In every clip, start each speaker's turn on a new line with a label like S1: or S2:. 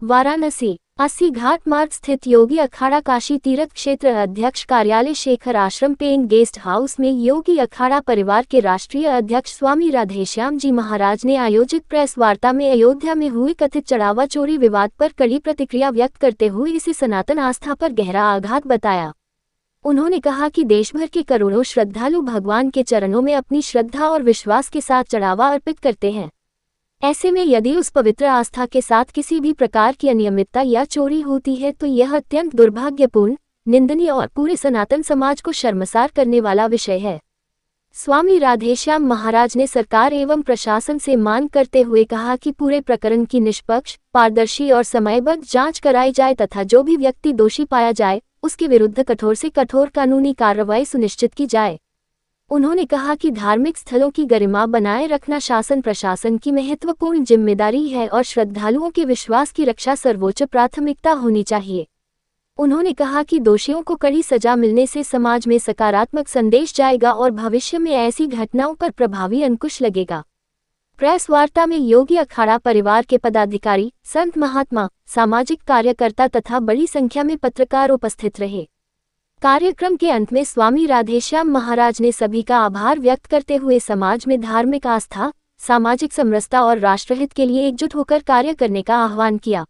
S1: वाराणसी, अस्सी घाट मार्ग स्थित योगी अखाड़ा काशी तीर्थ क्षेत्र अध्यक्ष कार्यालय शेखर आश्रम पेइंग गेस्ट हाउस में योगी अखाड़ा परिवार के राष्ट्रीय अध्यक्ष स्वामी राधेश्याम जी महाराज ने आयोजित प्रेस वार्ता में अयोध्या में हुई कथित चढ़ावा चोरी विवाद पर कड़ी प्रतिक्रिया व्यक्त करते हुए इसे सनातन आस्था पर गहरा आघात बताया। उन्होंने कहा कि देश भर के करोड़ों श्रद्धालु भगवान के चरणों में अपनी श्रद्धा और विश्वास के साथ चढ़ावा अर्पित करते हैं। ऐसे में यदि उस पवित्र आस्था के साथ किसी भी प्रकार की अनियमितता या चोरी होती है तो यह अत्यंत दुर्भाग्यपूर्ण, निंदनीय और पूरे सनातन समाज को शर्मसार करने वाला विषय है। स्वामी राधेश्याम महाराज ने सरकार एवं प्रशासन से मांग करते हुए कहा कि पूरे प्रकरण की निष्पक्ष, पारदर्शी और समयबद्ध जांच कराई जाए तथा जो भी व्यक्ति दोषी पाया जाए उसके विरुद्ध कठोर से कठोर कानूनी कार्रवाई सुनिश्चित की जाए। उन्होंने कहा कि धार्मिक स्थलों की गरिमा बनाए रखना शासन प्रशासन की महत्वपूर्ण जिम्मेदारी है और श्रद्धालुओं के विश्वास की रक्षा सर्वोच्च प्राथमिकता होनी चाहिए। उन्होंने कहा कि दोषियों को कड़ी सजा मिलने से समाज में सकारात्मक संदेश जाएगा और भविष्य में ऐसी घटनाओं पर प्रभावी अंकुश लगेगा। प्रेस वार्ता में योगी अखाड़ा परिवार के पदाधिकारी, संत महात्मा, सामाजिक कार्यकर्ता तथा बड़ी संख्या में पत्रकार उपस्थित रहे। कार्यक्रम के अंत में स्वामी राधेश्याम महाराज ने सभी का आभार व्यक्त करते हुए समाज में धार्मिक आस्था, सामाजिक समरसता और राष्ट्रहित के लिए एकजुट होकर कार्य करने का आह्वान किया।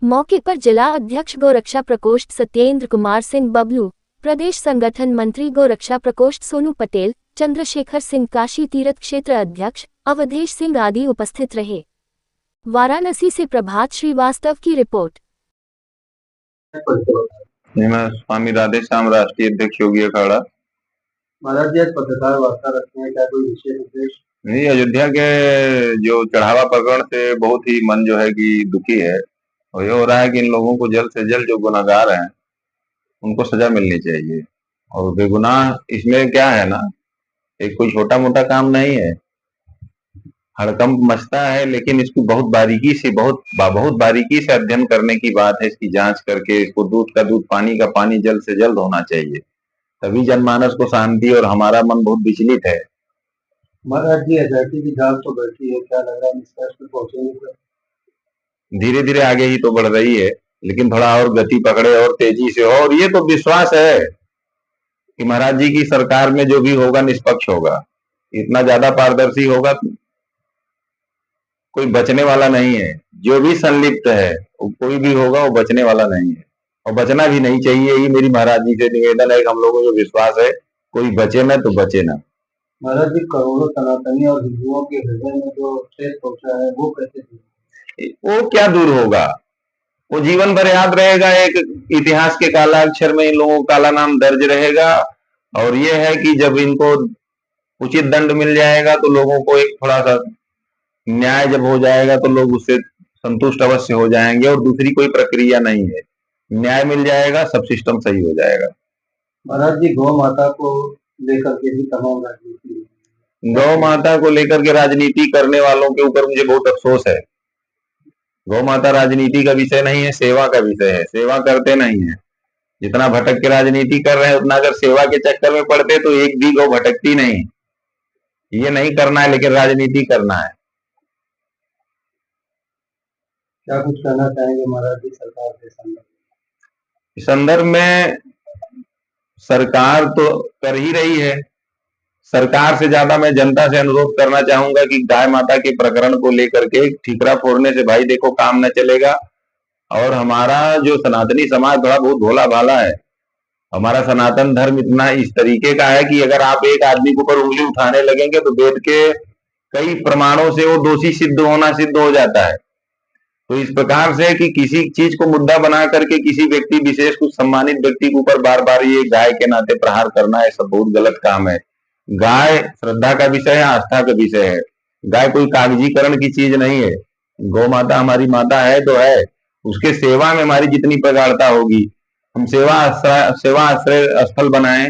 S1: मौके पर जिला अध्यक्ष गोरक्षा प्रकोष्ठ सत्येंद्र कुमार सिंह बबलू, प्रदेश संगठन मंत्री गोरक्षा प्रकोष्ठ सोनू पटेल, चंद्रशेखर सिंह काशी तीर्थ क्षेत्र अध्यक्ष अवधेश सिंह आदि उपस्थित रहे। वाराणसी से प्रभात श्रीवास्तव की रिपोर्ट।
S2: मैं स्वामी राधेश्याम राष्ट्रीय अध्यक्ष योगी अखाड़ा।
S3: महाराज जी, आज पत्रकार वार्ता रखते हैं, क्या कोई विशेष उद्देश्य?
S2: नहीं, अयोध्या के जो चढ़ावा प्रकरण से बहुत ही मन जो है कि दुखी है और ये हो रहा है कि इन लोगों को जल्द से जल्द जो गुनाहगार हैं उनको सजा मिलनी चाहिए। और बेगुनाह इसमें क्या है ना, एक कोई छोटा मोटा काम नहीं है, हड़कंप मचता है, लेकिन इसको बहुत बारीकी से अध्ययन करने की बात है। इसकी जांच करके इसको दूध का दूध, पानी का पानी जल्द से जल्द होना चाहिए, तभी जनमानस को शांति। और हमारा मन बहुत विचलित है।
S3: महाराज जी, एसआईटी की जांच तो बढ़ती है, क्या लग रहा है निष्कर्ष पर पहुंचेंगे?
S2: धीरे धीरे आगे ही तो बढ़ रही है, लेकिन थोड़ा और गति पकड़े और तेजी से हो। और ये तो विश्वास है कि महाराज जी की सरकार में जो भी होगा निष्पक्ष होगा, इतना ज्यादा पारदर्शी होगा, कोई बचने वाला नहीं है। जो भी संलिप्त है कोई भी होगा वो बचने वाला नहीं है और बचना भी नहीं चाहिए। ये मेरी महाराज जी से निवेदन है कि हम लोगों को विश्वास है, कोई बचे ना तो बचे ना।
S3: महाराज जी, करोड़ों सनातनी और हिंदुओं के हृदय में जो ठेस पहुंचा है वो कैसे दूर?
S2: वो क्या दूर होगा, वो जीवन भर याद रहेगा। एक इतिहास के काला अक्षर में इन लोगों का काला नाम दर्ज रहेगा। और ये है कि जब इनको उचित दंड मिल जाएगा तो लोगों को एक थोड़ा सा न्याय जब हो जाएगा तो लोग उससे संतुष्ट अवश्य हो जाएंगे। और दूसरी कोई प्रक्रिया नहीं है, न्याय मिल जाएगा, सब सिस्टम सही हो जाएगा।
S3: महाराज जी, गौ माता को लेकर के भी तमाम राजनीति,
S2: गौ माता को लेकर के राजनीति करने वालों के ऊपर मुझे बहुत अफसोस है। गौ माता राजनीति का विषय नहीं है, सेवा का विषय है। सेवा करते नहीं है, जितना भटक के राजनीति कर रहे हैं उतना अगर सेवा के चक्कर में पड़ते तो एक भी गौ भटकती नहीं। ये नहीं करना है, लेकिन राजनीति करना है।
S3: क्या कुछ कहना चाहेंगे महाराज जी सरकार के
S2: संदर्भ में? सरकार तो कर ही रही है। सरकार से ज्यादा मैं जनता से अनुरोध करना चाहूंगा कि गाय माता के प्रकरण को लेकर के ठीकरा फोड़ने से भाई देखो काम न चलेगा। और हमारा जो सनातनी समाज थोड़ा बहुत भोला भाला है। हमारा सनातन धर्म इतना इस तरीके का है कि अगर आप एक आदमी के ऊपर उंगली उठाने लगेंगे तो वेद के कई प्रमाणों से वो दोषी सिद्ध हो जाता है। तो इस प्रकार से कि किसी चीज को मुद्दा बना करके किसी व्यक्ति विशेष, कुछ सम्मानित व्यक्ति के ऊपर बार बार ये गाय के नाते प्रहार करना है, सब बहुत गलत काम है। गाय श्रद्धा का विषय है, आस्था का विषय है। गाय कोई कागजीकरण की चीज नहीं है। गौ माता हमारी माता है तो है, उसके सेवा में हमारी जितनी प्रगाढ़ता होगी, हम सेवा आश्रय स्थल बनाएं।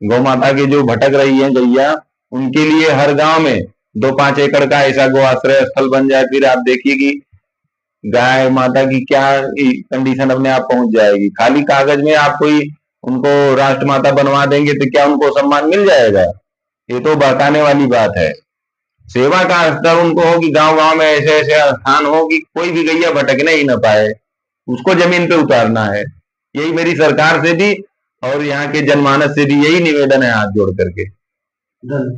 S2: गौ माता के जो भटक रही है गैया, उनके लिए हर गांव में 2-5 एकड़ का ऐसा गौ आश्रय स्थल बन जाए। फिर आप देखिए कि गाय माता की क्या कंडीशन अपने आप पहुंच जाएगी। खाली कागज में आप कोई उनको राष्ट्र माता बनवा देंगे तो क्या उनको सम्मान मिल जाएगा? ये तो बहकाने वाली बात है। सेवा का स्तर उनको हो कि गांव गांव में ऐसे ऐसे स्थान हो कि कोई भी गैया भटकने ही न पाए, उसको जमीन पे उतारना है। यही मेरी सरकार से भी और यहाँ के जनमानस से भी यही निवेदन है हाथ जोड़ करके।
S3: धन्यवाद।